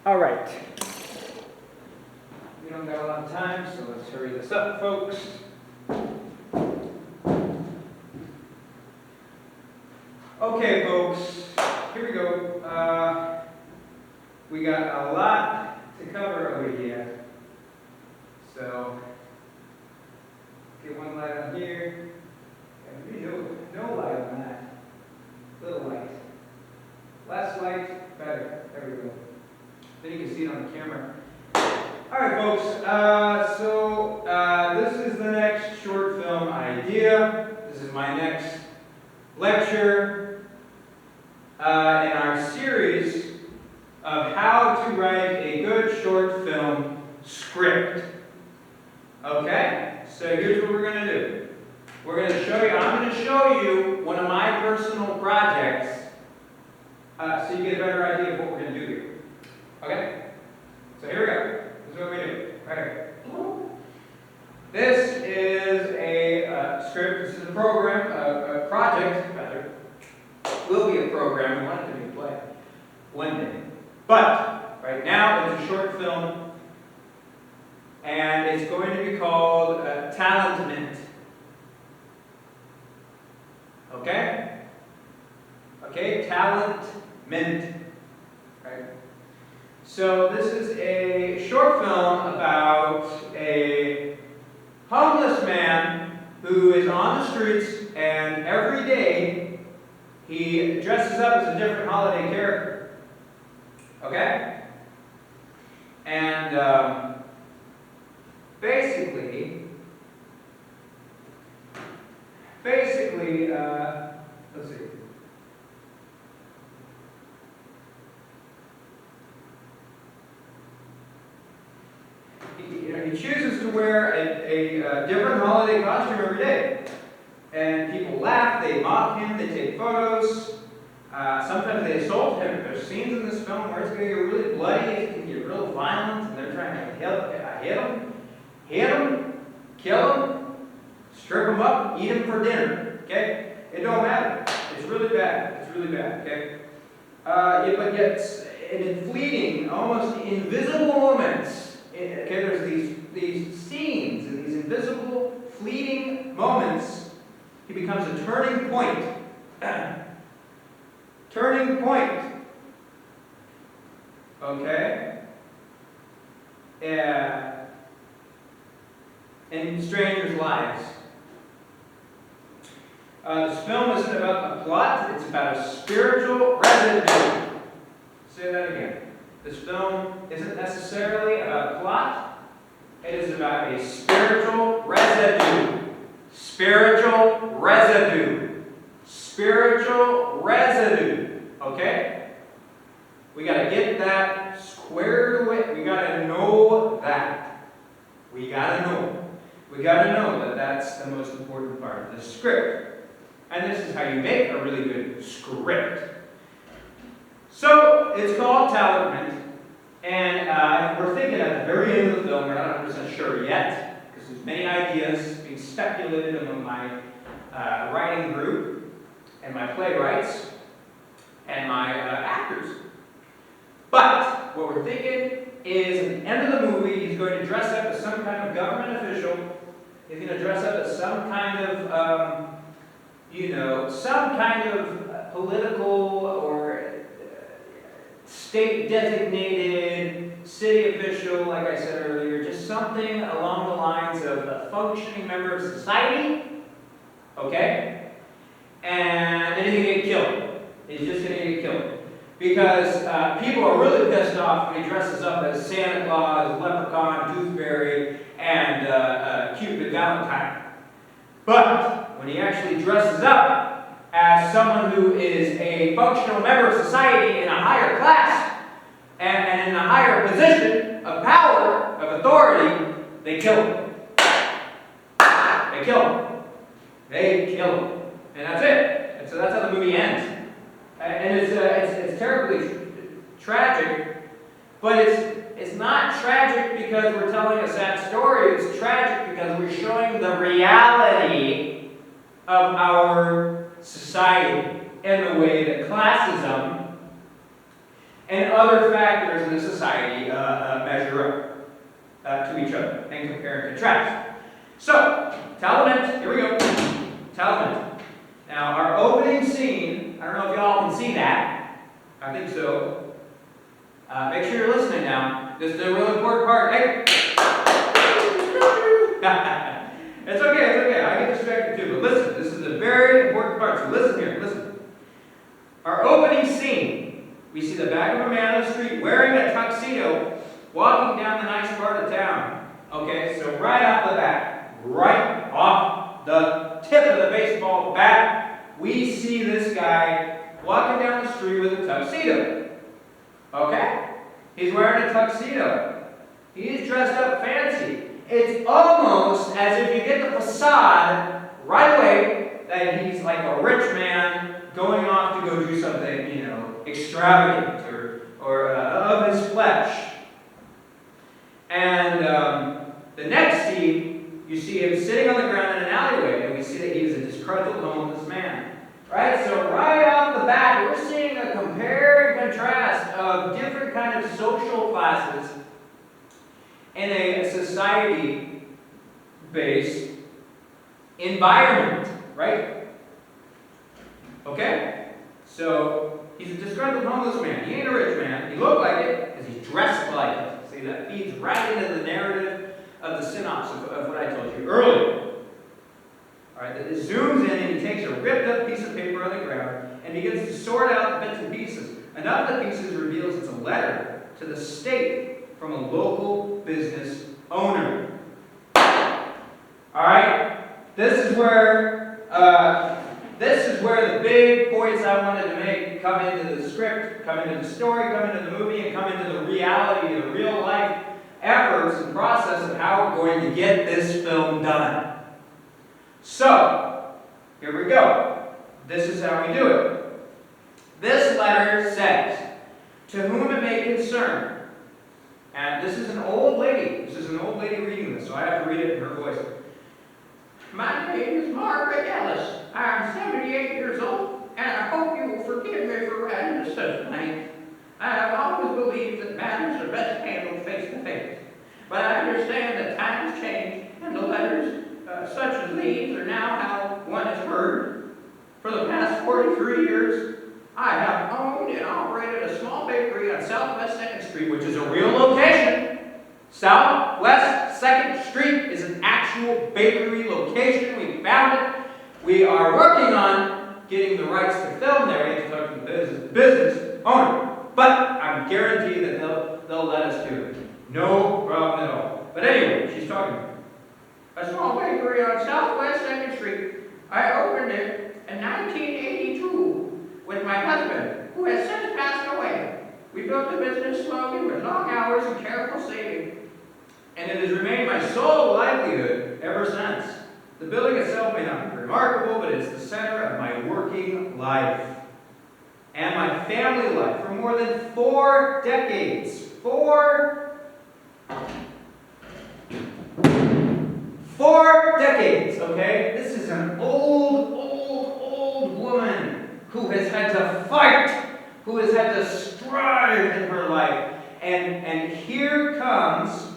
All right. We don't got a lot of time, so let's hurry this up, folks. Okay, folks, here we go. We got a lot to cover over here. So, get one light on here. And no light on that. Little light. Less light, better. There we go. Then you can see it on the camera. Alright, folks, this is the next short film idea. This is my next lecture in our series of how to write a good short film script. Okay? So here's what we're going to do. I'm going to show you one of my personal projects so you get a better idea of what we're going to do here. Okay? So here we go. This is what we do. Right here. This is a script. This is a program, a project, rather. Will be a program. We want it to be a play one day. But right now it's a short film, and it's going to be called Talentment. Okay? Okay, Talentment. Right? So this is a short film about a homeless man who is on the streets, and every day he dresses up as a different holiday character. Okay? And basically, let's see. He chooses to wear a different holiday costume every day. And people laugh, they mock him, they take photos. Sometimes they assault him. There's scenes in this film where it's going to get really bloody, it's going to get real violent, and they're trying to hit him, kill him, strip him up, eat him for dinner. Okay? It don't matter. It's really bad. It's really bad. Okay? But yet, in fleeting, almost invisible moments, okay, there's these scenes and these invisible, fleeting moments. He becomes a turning point. Turning point. Okay? In strangers' lives. This film isn't about the plot, it's about a spiritual residue. Say that again. This film isn't necessarily about a plot, it is about a spiritual residue. Spiritual residue. Spiritual residue. Okay? We got to get that squared away. We got to know that. We got to know. We got to know that that's the most important part of the script. And this is how you make a really good script. So, it's called Talentment. And we're thinking at the very end of the film, we're not 100% sure yet, because there's many ideas being speculated among my writing group, and my playwrights, and my actors. But what we're thinking is at the end of the movie, he's going to dress up as some kind of government official. He's going to dress up as some kind of, some kind of political or state-designated city official, like I said earlier, just something along the lines of a functioning member of society, okay? And then he's going to get killed. He's just going to get killed. Because people are really pissed off when he dresses up as Santa Claus, Leprechaun, Toothfairy, and Cupid Valentine. But when he actually dresses up as someone who is a functional member of society in a higher class and in a higher position of power, of authority, they kill him. They kill him. They kill him. And that's it. And so that's how the movie ends. And it's terribly tragic, but it's not tragic because we're telling a sad story. It's tragic because we're showing the reality of our society and the way that classism and other factors in the society each other and compare and contrast. So, Talentment, here we go. Talentment. Now, our opening scene, I don't know if y'all can see that. I think so. Make sure you're listening now. This is a real important part. Hey! It's okay. I get distracted too. But listen, this is a very important part. So listen here, listen. Our opening scene, we see the back of a man on the street wearing a tuxedo, walking down the nice part of town. Okay, so right off the bat, right off the tip of the baseball bat, we see this guy walking down the street with a tuxedo. Okay? He's wearing a tuxedo. He's dressed up fancy. It's almost as if you get the facade right away that he's like a rich man going off to go do something, extravagant or of his flesh. And the next scene, you see him sitting on the ground in an alleyway, and we see that he is a disgruntled homeless man. Right? So right off the bat, we're seeing a compare and contrast of different kind of social classes in a society-based environment, right? Okay? So, he's a disgruntled homeless man. He ain't a rich man. He looked like it because he's dressed like it. See, that feeds right into the narrative of the synopsis of what I told you earlier. Alright, that it zooms in and he takes a ripped up piece of paper on the ground and begins to sort out the bits and pieces. And of the pieces reveals it's a letter to the state from a local business owner. Alright? This is where the big points I wanted to make come into the script, come into the story, come into the movie, and come into the reality, the real life efforts and process of how we're going to get this film done. So, here we go. This is how we do it. This letter says, "To whom it may concern," and this is an old lady. This is an old lady reading this, so I have to read it in her voice. "My name is Margaret Ellis. I'm 78 years old, and I hope you will forgive me for writing to such length. I have always believed that matters are best handled face to face. But I understand that times change, and the letters such as these are now how one is heard. For the past 43 years, I have owned and operated a small bakery on Southwest 2nd Street, which is a real location. Southwest 2nd Street is an actual bakery location. We found it. We are working on getting the rights to film there. We have to talk to the business owner. But I'm guaranteed that they'll let us do it. No problem at all. But anyway, she's talking about a small bakery on Southwest 2nd Street. I opened it in 1982 with my husband, who has since passed away. We built the business slowly with long hours and careful saving, and it has remained my sole livelihood ever since. The building itself may not be remarkable, but it is the center of my working life and my family life for more than 4 decades. 4 decades, okay? This is an old woman who has had to fight, who has had to strive in her life. And here comes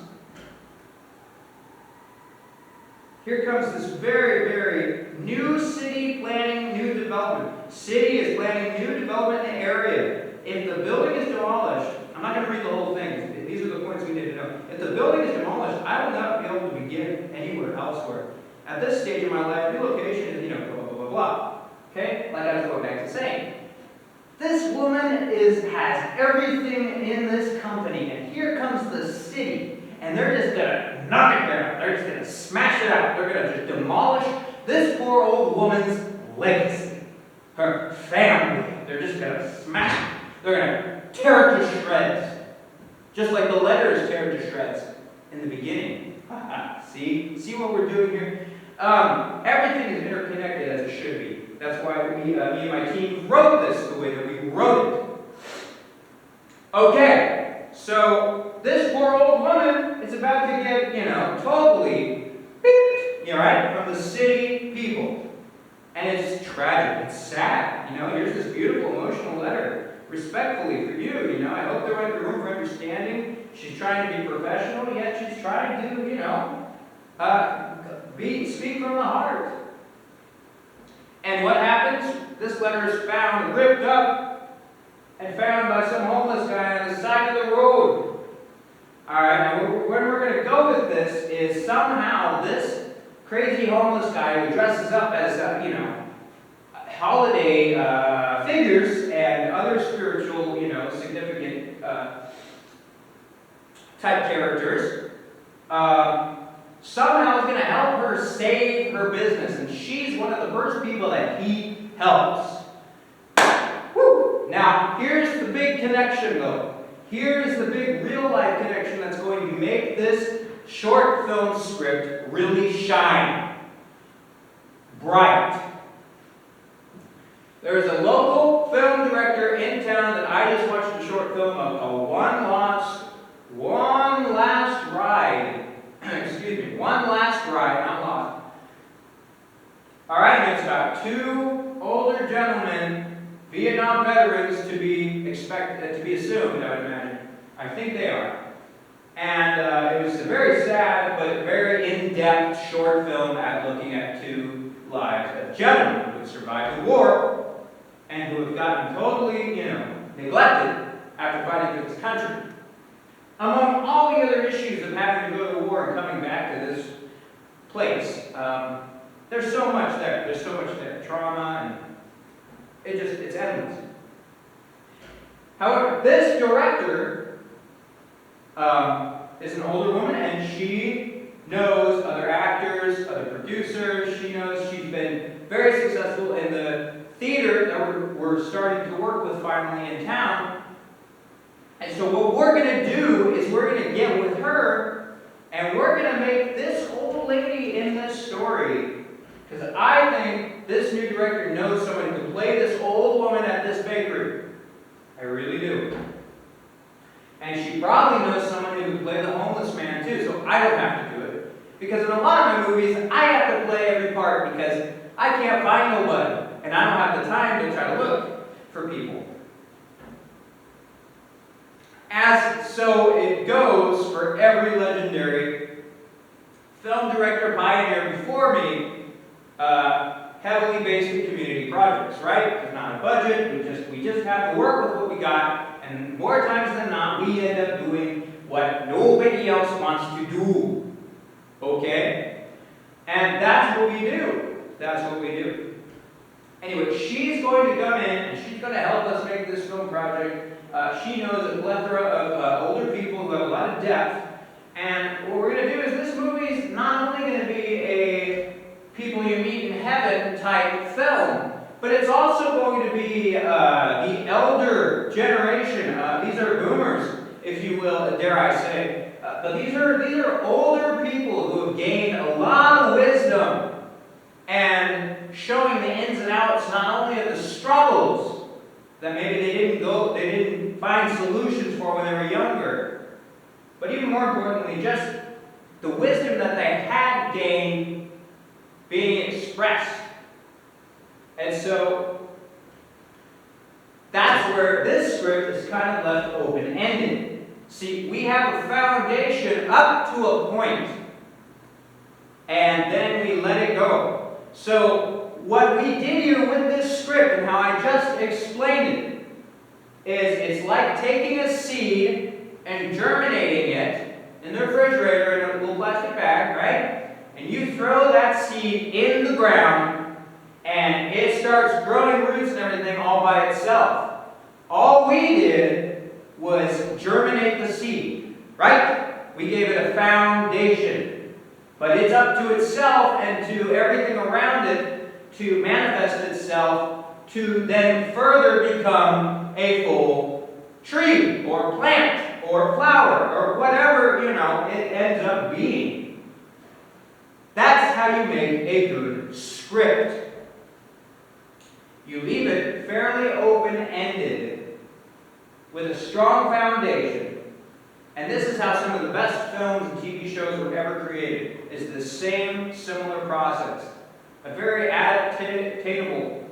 this very, very new city planning, new development. City is planning new development in the area. If the building is demolished, I'm not going to read the whole thing. These are the points we need to know. If the building is demolished, I will not be able to begin anywhere elsewhere. At this stage of my life, relocation is, blah, blah, blah, blah, blah. Okay? Like I was going back to saying. This woman has everything in this company, and here comes the city, and they're just going to knock it down. They're just going to smash it out. They're going to just demolish this poor old woman's legacy, her family. They're just going to smash it. They're going to tear it to shreds. Just like the letters tear to shreds in the beginning. See what we're doing here? Everything is interconnected as it should be. That's why me and my team wrote this the way that we wrote it. Okay, so this poor old woman is about to get, totally beeped, right, from the city people. And it's tragic, it's sad, here's this beautiful emotional letter. Respectfully for you, I hope there might be room for understanding. She's trying to be professional, yet she's trying to, speak from the heart. And what happens? This letter is found, ripped up, and found by some homeless guy on the side of the road. Alright, now where we're going to go with this is somehow this crazy homeless guy who dresses up as, holiday figures and other spiritual, significant type characters, somehow is going to help her save her business. And she's one of the first people that he helps. Woo! Now, here's the big connection, though. Here's the big real-life connection that's going to make this short film script really shine bright. There's a local film director in town that I just watched a short film of, a one last ride. Excuse me, one last ride, not lost. Alright, and it's about two older gentlemen, Vietnam veterans to be assumed, I would imagine. I think they are. And it was a very sad but very in-depth short film at looking at two lives of gentlemen who have survived the war and who have gotten totally, neglected after fighting for this country. Among all the other issues of having to go to war and coming back to this place, there's so much there. There's so much there. Trauma, and it's endless. However, this director is an older woman, and she knows other actors, other producers. She knows she's been very successful in the theater that we're starting to work with finally in town. And so what we're going to do is we're going to get with her, and we're going to make this old lady in this story, because I think this new director knows someone who can play this old woman at this bakery. I really do. And she probably knows someone who can play the homeless man too, so I don't have to do it. Because in a lot of my movies, I have to play every part because I can't find nobody, and I don't have the time to try to look for people. As so it goes for every legendary film director pioneer before me, heavily based in community projects, right? There's not a budget, we just have to work with what we got, and more times than not, we end up doing what nobody else wants to do. Okay? And that's what we do. That's what we do. Anyway, she's going to come in, and she's going to help us make this film project. She knows a plethora of older people who have a lot of depth. And what we're going to do is this movie is not only going to be a people you meet in heaven type film, but it's also going to be the elder generation. These are boomers, if you will, dare I say. But these are older people who have gained a lot of wisdom and showing the ins and outs not only of the struggles that maybe they didn't find solutions for when they were younger, but even more importantly, just the wisdom that they had gained being expressed. And so that's where this script is kind of left open-ended. See, we have a foundation up to a point, and then we let it go. So what we did here with this script and how I just explained it is it's like taking a seed and germinating it in the refrigerator in a little plastic bag, right? And you throw that seed in the ground and it starts growing roots and everything all by itself. All we did was germinate the seed, right? We gave it a foundation. But it's up to itself and to everything around it to manifest itself to then further become a full tree or plant or flower or whatever, it ends up being. That's how you make a good script. You leave it fairly open-ended with a strong foundation. And this is how some of the best films and TV shows were ever created, is the same similar process. A very obtainable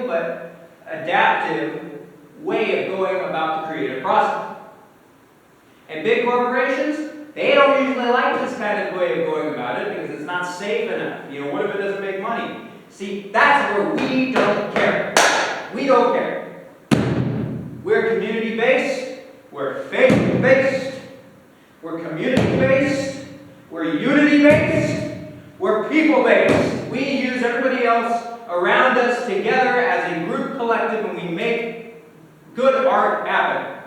but adaptive way of going about the creative process. And big corporations, they don't usually like this kind of way of going about it because it's not safe enough. You know, what if it doesn't make money? See, that's where we don't care. We don't care. We're community-based. We're faith-based. We're community-based. We're unity-based. We're people-based. We use everybody else around us together as a group collective, and we make good art happen.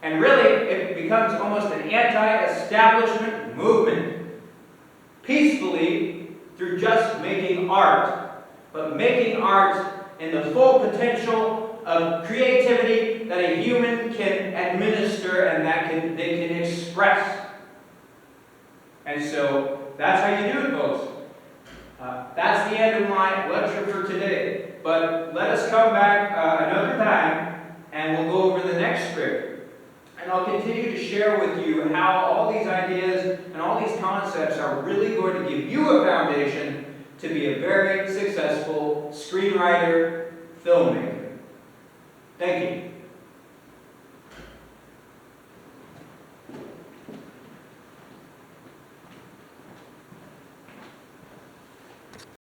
And really, it becomes almost an anti-establishment movement. Peacefully, through just making art. But making art in the full potential of creativity that a human can administer and that they can express. And so, that's how you do it, folks. That's the end of my lecture for today. But let us come back another time, and we'll go over the next script. And I'll continue to share with you how all these ideas and all these concepts are really going to give you a foundation to be a very successful screenwriter, filmmaker. Thank you.